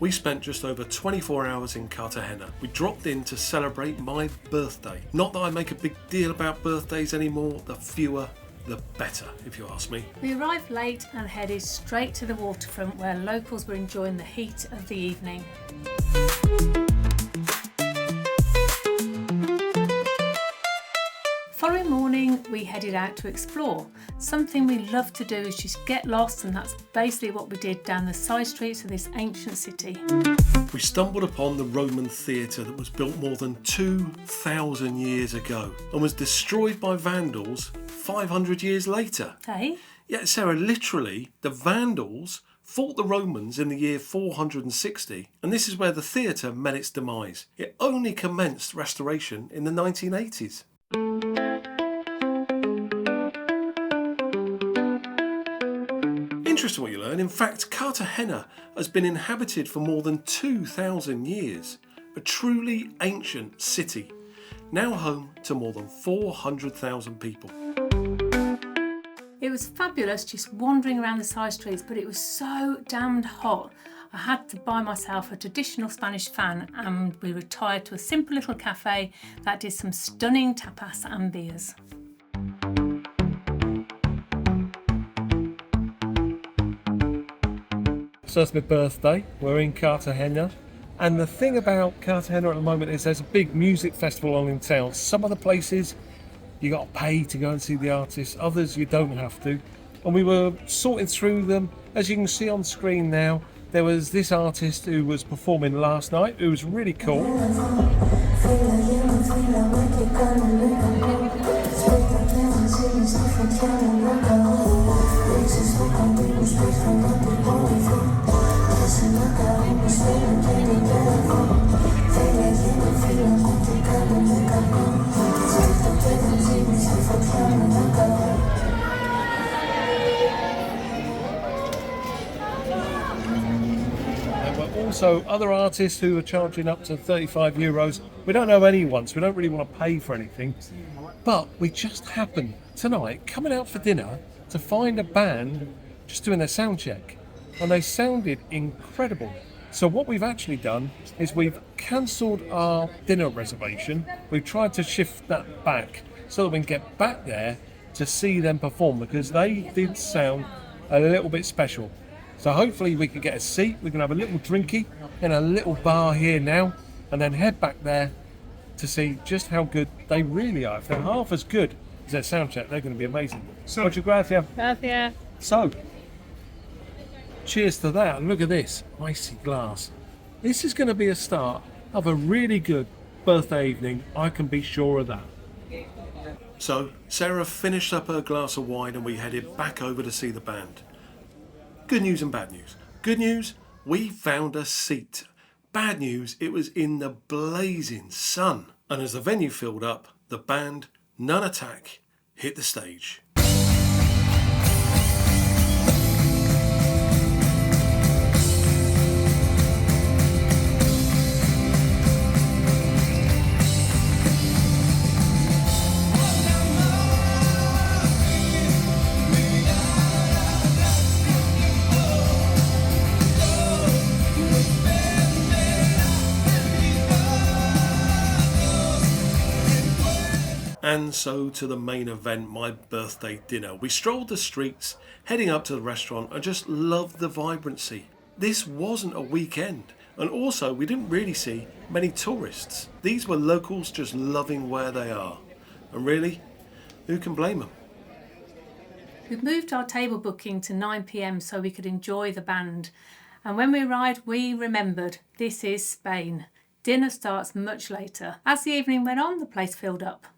we spent just over 24 hours in Cartagena. We dropped in to celebrate my birthday. Not that I make a big deal about birthdays anymore, the fewer the better, if you ask me. We arrived late and headed straight to the waterfront where locals were enjoying the heat of the evening. Following morning, we headed out to explore. Something we love to do is just get lost, and that's basically what we did down the side streets of this ancient city. We stumbled upon the Roman theatre that was built more than 2,000 years ago and was destroyed by Vandals 500 years later. Hey? Yeah, Sarah, literally, the Vandals fought the Romans in the year 460, and this is where the theatre met its demise. It only commenced restoration in the 1980s. Interesting what you learn. In fact, Cartagena has been inhabited for more than 2,000 years. A truly ancient city, now home to more than 400,000 people. It was fabulous just wandering around the side streets, but it was so damned hot. I had to buy myself a traditional Spanish fan, and we retired to a simple little cafe that did some stunning tapas and beers. So it's my birthday, we're in Cartagena, and the thing about Cartagena at the moment is there's a big music festival on in town. Some of the places you got to pay to go and see the artists, others you don't have to, and we were sorting through them. As you can see on screen now, there was this artist who was performing last night who was really cool. Also, other artists who are charging up to €35. We don't know anyone, so we don't really want to pay for anything. But we just happened tonight, coming out for dinner, to find a band just doing their sound check. And they sounded incredible. So what we've actually done is we've cancelled our dinner reservation. We've tried to shift that back so that we can get back there to see them perform, because they did sound a little bit special. So hopefully we can get a seat, we can have a little drinky in a little bar here now, and then head back there to see just how good they really are. If they're half as good as their sound check, they're going to be amazing. Muchas gracias. Gracias. So, cheers to that, and look at this, icy glass. This is going to be a start of a really good birthday evening, I can be sure of that. So, Sarah finished up her glass of wine and we headed back over to see the band. Good news and bad news. Good news, we found a seat. Bad news, it was in the blazing sun. And as the venue filled up, the band, None Attack, hit the stage. And so to the main event, my birthday dinner. We strolled the streets, heading up to the restaurant, and just loved the vibrancy. This wasn't a weekend, and also we didn't really see many tourists. These were locals just loving where they are. And really, who can blame them? We've moved our table booking to 9 p.m. so we could enjoy the band. And when we arrived, we remembered this is Spain. Dinner starts much later. As the evening went on, the place filled up.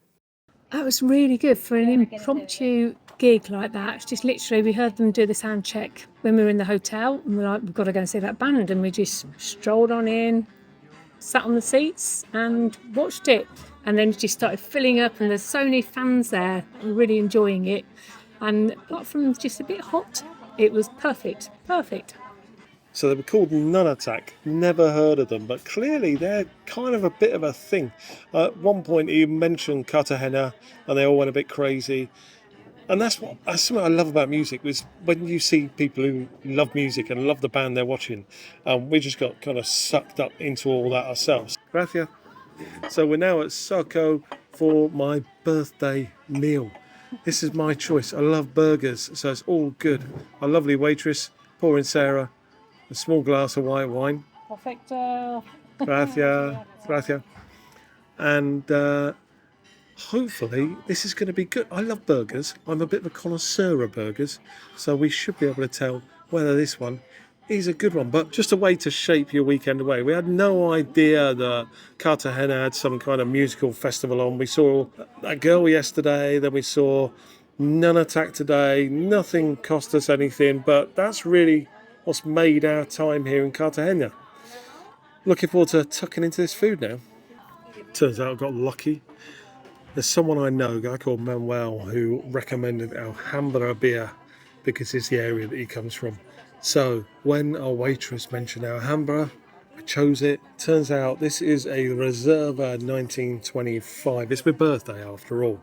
That was really good for an impromptu gig like that. It's just literally, we heard them do the sound check when we were in the hotel, and we're like, we've got to go and see that band, and we just strolled on in, sat on the seats and watched it, and then it just started filling up, and there's so many fans there. We're really enjoying it, and apart from just a bit hot, it was perfect. So they were called None Attack. Never heard of them, but clearly they're kind of a bit of a thing. At one point he mentioned Cartagena and they all went a bit crazy. And that's something I love about music, is when you see people who love music and love the band they're watching, we just got kind of sucked up into all that ourselves. Gracias. So we're now at Soco for my birthday meal. This is my choice. I love burgers, so it's all good. A lovely waitress pouring Sarah a small glass of white wine. Perfecto. Gracias. Gracias. And hopefully this is going to be good. I love burgers. I'm a bit of a connoisseur of burgers, so we should be able to tell whether this one is a good one. But just a way to shape your weekend away. We had no idea that Cartagena had some kind of musical festival on. We saw that girl yesterday, then we saw None Attack today. Nothing cost us anything, but that's really what's made our time here in Cartagena. Looking forward to tucking into this food now. Turns out I got lucky. There's someone I know, a guy called Manuel, who recommended Alhambra beer because it's the area that he comes from. So when our waitress mentioned Alhambra, I chose it. Turns out this is a Reserva 1925. It's my birthday after all.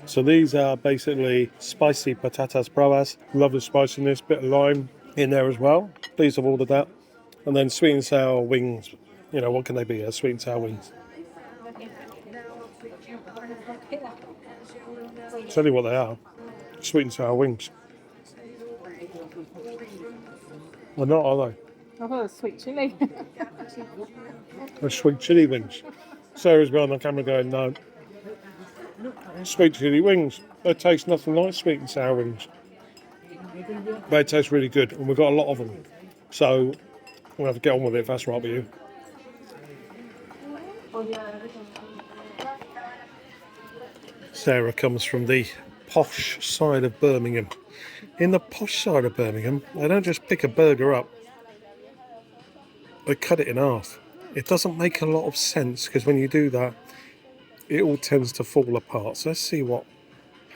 So these are basically spicy patatas bravas. Love the spiciness, bit of lime in there as well. Please have ordered that. And then sweet and sour wings. You know, what can they be? Sweet and sour wings. Tell you what they are. Sweet and sour wings. They're not, are they? I thought it was sweet chilli. They're sweet chilli wings. Sarah's behind the camera going, no. Sweet chilli wings. They taste nothing like sweet and sour wings. They taste really good, and we've got a lot of them. So we'll have to get on with it if that's right with you. Sarah comes from the posh side of Birmingham. In the posh side of Birmingham, they don't just pick a burger up, they cut it in half. It doesn't make a lot of sense, because when you do that, it all tends to fall apart. So let's see what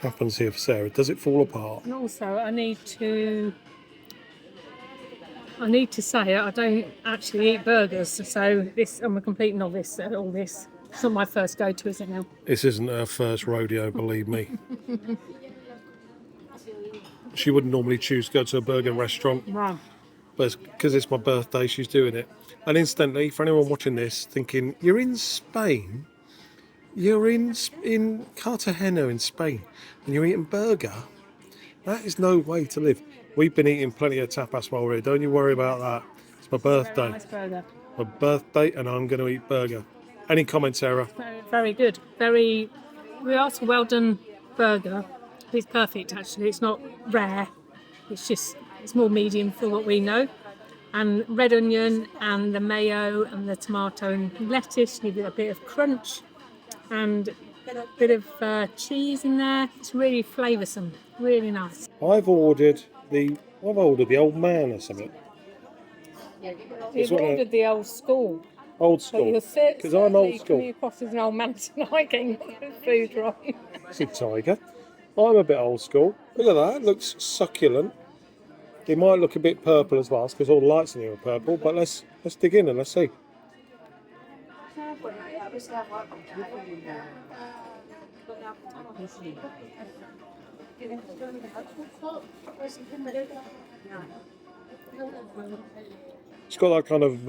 happens here for Sarah. Does it fall apart? And also, I need to say I don't actually eat burgers, so I'm a complete novice at all this. It's not my first go-to, is it now? This isn't her first rodeo, believe me. She wouldn't normally choose to go to a burger restaurant. Wow. But because it's my birthday, she's doing it. And instantly, for anyone watching this, thinking, you're in Spain? You're in Cartagena in Spain, and you're eating burger? That is no way to live. We've been eating plenty of tapas while we're here. Don't you worry about that. It's my birthday. Very nice burger. My birthday, and I'm going to eat burger. Any comments, Sarah? Very, very good. We asked for well done burger. It's perfect, actually. It's not rare. It's more medium for what we know. And red onion and the mayo and the tomato and lettuce give it a bit of crunch and a bit of cheese in there. It's really flavoursome, really nice. I've ordered the old man or something. You've ordered the old school. Old school. Because I'm old school. Coming across as an old man tonight, getting food wrong. It's a tiger. I'm a bit old school. Look at that. It looks succulent. It might look a bit purple as well, because all the lights in here are purple. But let's dig in and let's see. It's got that kind of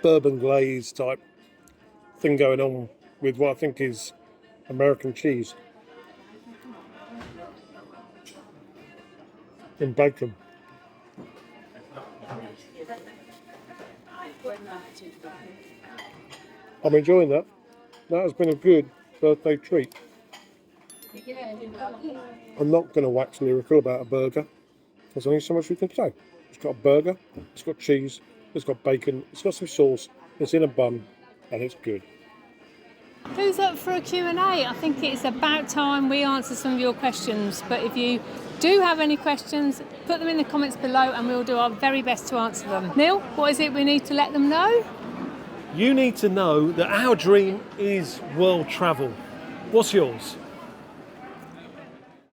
bourbon glaze type thing going on with what I think is American cheese and bacon. I'm enjoying that. That has been a good birthday treat. I'm not going to wax lyrical about a burger. There's only so much we can say. It's got a burger, it's got cheese, it's got bacon, it's got some sauce, it's in a bun, and it's good. Who's up for a Q&A? I think it's about time we answer some of your questions. But if you do have any questions, put them in the comments below and we'll do our very best to answer them. Neil, what is it we need to let them know? You need to know that our dream is world travel. What's yours?